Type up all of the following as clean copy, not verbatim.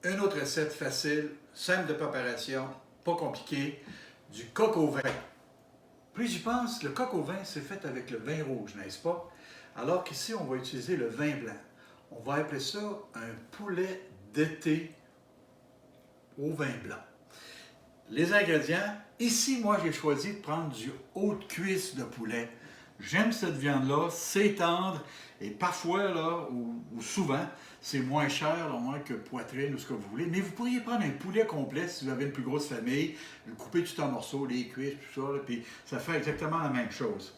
Une autre recette facile, simple de préparation, pas compliquée, du coq au vin. Plus j'y pense, le coq au vin, c'est fait avec le vin rouge, n'est-ce pas? Alors qu'ici, on va utiliser le vin blanc. On va appeler ça un poulet d'été au vin blanc. Les ingrédients, ici, moi, j'ai choisi de prendre du haut de cuisse de poulet. J'aime cette viande-là, c'est tendre, et parfois, là, ou souvent, c'est moins cher, au moins que poitrine ou ce que vous voulez. Mais vous pourriez prendre un poulet complet si vous avez une plus grosse famille, le couper tout en morceaux, les cuisses, tout ça, là, puis ça fait exactement la même chose.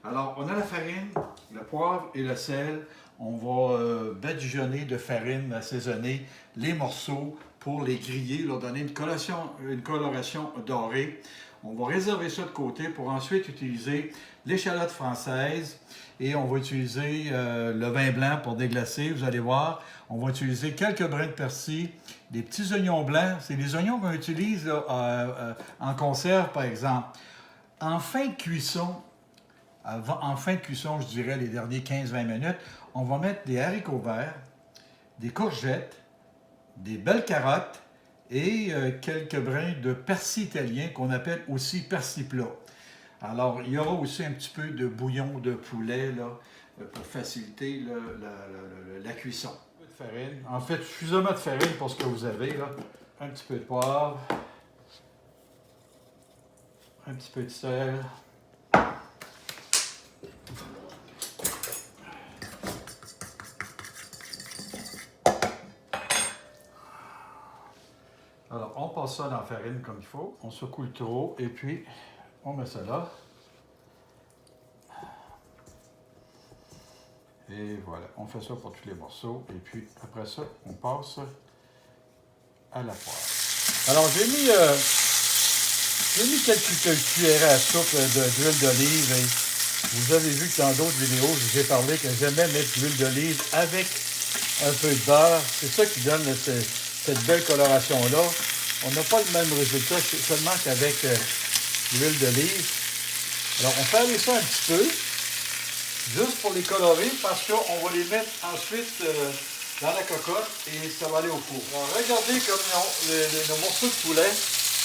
Alors, on a la farine, le poivre et le sel. On va badigeonner de farine assaisonnée les morceaux pour les griller, leur donner une coloration dorée. On va réserver ça de côté pour ensuite utiliser l'échalote française et on va utiliser le vin blanc pour déglacer. Vous allez voir, on va utiliser quelques brins de persil, des petits oignons blancs. C'est les oignons qu'on utilise là, en conserve, par exemple. En fin de cuisson, je dirais les derniers 15-20 minutes, on va mettre des haricots verts, des courgettes, des belles carottes et quelques brins de persil italien qu'on appelle aussi persil plat. Alors, il y aura aussi un petit peu de bouillon de poulet là, pour faciliter la cuisson. Un peu de farine. En fait, suffisamment de farine pour ce que vous avez. Là. Un petit peu de poivre. Un petit peu de sel. Alors, on passe ça dans la farine comme il faut. On secoue le trop et puis on met ça là. Et voilà, on fait ça pour tous les morceaux. Et puis après ça, on passe à la poêle. Alors, j'ai mis quelques cuillerées à soupe d'huile d'olive. Et vous avez vu que dans d'autres vidéos, je vous ai parlé que j'aimais mettre de l'huile d'olive avec un peu de beurre. C'est ça qui donne cette belle coloration-là. On n'a pas le même résultat seulement qu'avec l'huile d'olive. Alors, on fait aller ça un petit peu, juste pour les colorer, parce qu'on va les mettre ensuite dans la cocotte et ça va aller au four. Alors, regardez comme nos morceaux de poulet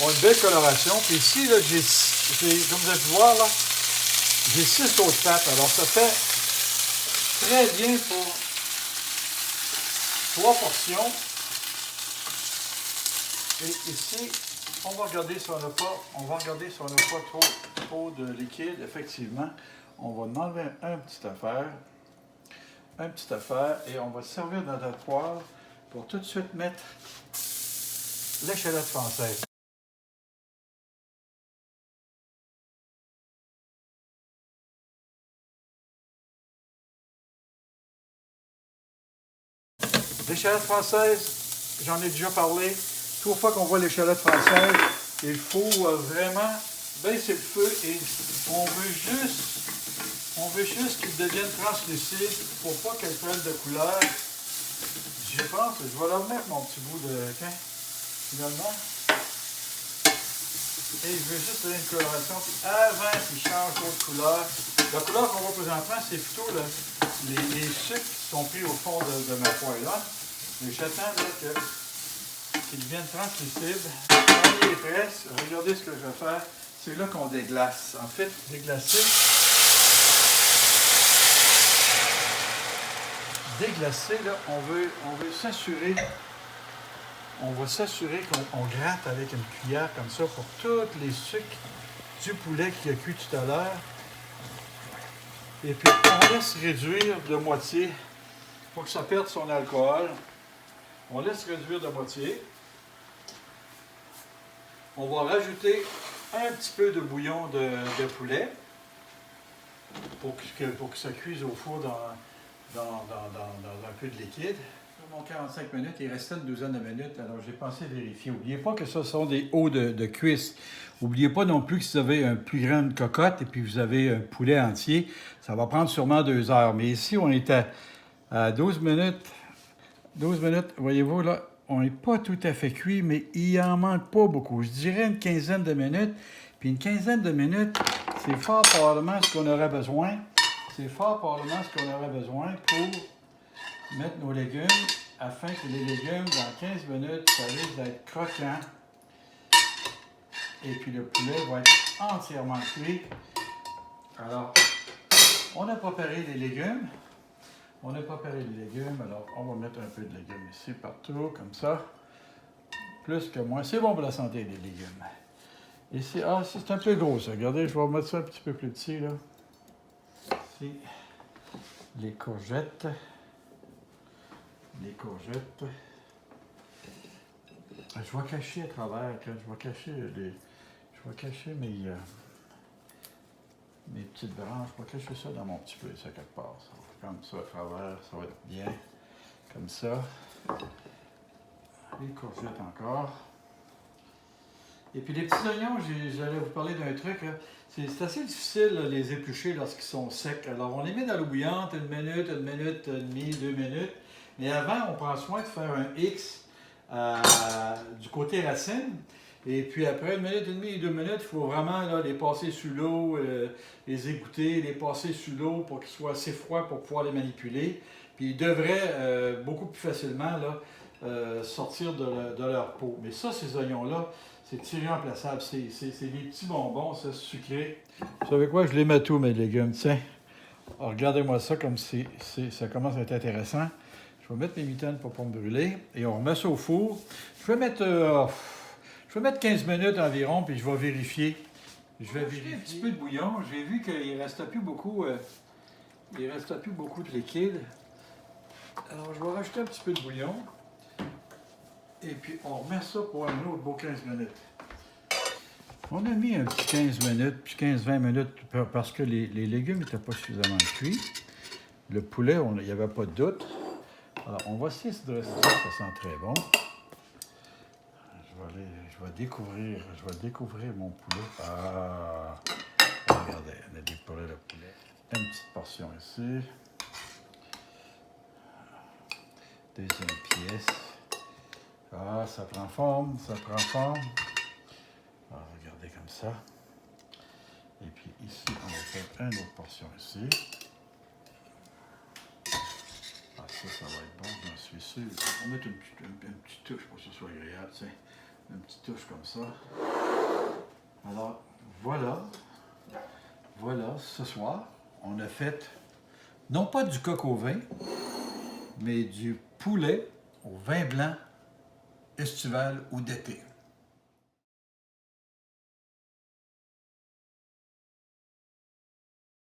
ont une belle coloration. Puis ici, là, comme vous avez pu voir, là, j'ai 6 autres pattes. Alors, ça fait très bien pour 3 portions. Et ici, on va regarder si on n'a pas trop de liquide. Effectivement, on va enlever un petit affaire, et on va servir dans notre poêle pour tout de suite mettre l'échalote française. L'échalote française, j'en ai déjà parlé. Toute fois qu'on voit l'échalote française, il faut vraiment baisser le feu et on veut juste qu'il devienne translucide pour pas qu'elle prenne de couleur. Je pense, je vais leur mettre mon petit bout de quin, finalement. Et je veux juste donner une coloration avant qu'il change d'autre couleur. La couleur qu'on voit présentement, c'est plutôt les sucres qui sont pris au fond de ma poêle là. Mais j'attends qu'il devienne translucide. Quand il est prêt, regardez ce que je vais faire. C'est là qu'on déglace. En fait, déglacer, là, on veut s'assurer. On va s'assurer qu'on gratte avec une cuillère comme ça pour tous les sucres du poulet qui a cuit tout à l'heure. Et puis, on laisse réduire de moitié pour que ça perde son alcool. On laisse réduire de moitié. On va rajouter un petit peu de bouillon de poulet pour que ça cuise au four dans un peu de liquide. Sur mon 45 minutes, il restait une douzaine de minutes, alors j'ai pensé vérifier. N'oubliez pas que ce sont des hauts de cuisse. N'oubliez pas non plus que si vous avez une plus grande cocotte et puis vous avez un poulet entier, ça va prendre sûrement 2 heures. Mais ici, on est à 12 minutes. 12 minutes, voyez-vous, là, on n'est pas tout à fait cuit, mais il en manque pas beaucoup. Je dirais une quinzaine de minutes. Puis une quinzaine de minutes, c'est fort probablement ce qu'on aurait besoin. C'est fort probablement ce qu'on aurait besoin pour mettre nos légumes afin que les légumes, dans 15 minutes, ça risque d'être croquant. Et puis le poulet va être entièrement cuit. Alors, on a préparé les légumes. Alors on va mettre un peu de légumes ici, partout, comme ça. Plus que moins. C'est bon pour la santé, les légumes. Ici, c'est un peu gros, ça. Regardez, je vais remettre ça un petit peu plus petit, là. Ici, les courgettes. Je vais cacher à travers, je vais cacher mes petites branches, je vais cacher ça dans mon petit peu, ça quelque part. Ça va comme ça à travers, ça va être bien. Comme ça. Les courgettes encore. Et puis les petits oignons, j'allais vous parler d'un truc. C'est assez difficile de les éplucher lorsqu'ils sont secs. Alors on les met dans l'eau bouillante 1 minute, 1 minute et demie, 2 minutes. Mais avant, on prend soin de faire un X du côté racine. Et puis après 1 minute et demie et 2 minutes, il faut vraiment là, les passer sous l'eau, les égoutter, les passer sous l'eau pour qu'ils soient assez froids pour pouvoir les manipuler. Puis ils devraient beaucoup plus facilement là, sortir de leur peau. Mais ça, ces oignons-là, c'est irremplaçable. C'est des petits bonbons, ça, sucrés. Vous savez quoi? Je les mets tous, mes légumes. Tiens, regardez-moi ça comme ça commence à être intéressant. Je vais mettre mes mitaines pour ne pas me brûler. Et on remet ça au four. Je vais mettre 15 minutes environ, puis je vais vérifier. Je vais vérifier un petit peu de bouillon. J'ai vu qu'il ne restait plus beaucoup. De liquide. Alors, je vais rajouter un petit peu de bouillon. Et puis, on remet ça pour un autre beau 15 minutes. On a mis un petit 15 minutes, puis 15-20 minutes, parce que les légumes n'étaient pas suffisamment cuits. Le poulet, il n'y avait pas de doute. Alors, on va essayer de dresser ça, ça sent très bon. Je vais découvrir mon poulet. Regardez, on a découvert le poulet. Une petite portion ici. Deuxième pièce. Ça prend forme. Regardez comme ça. Et puis ici, on va faire une autre portion ici. Ça va être bon, j'en suis sûr. On va mettre une petite touche pour que ce soit agréable, tiens. Une petite touche comme ça. Alors, voilà, ce soir, on a fait, non pas du coq au vin, mais du poulet au vin blanc estival ou d'été.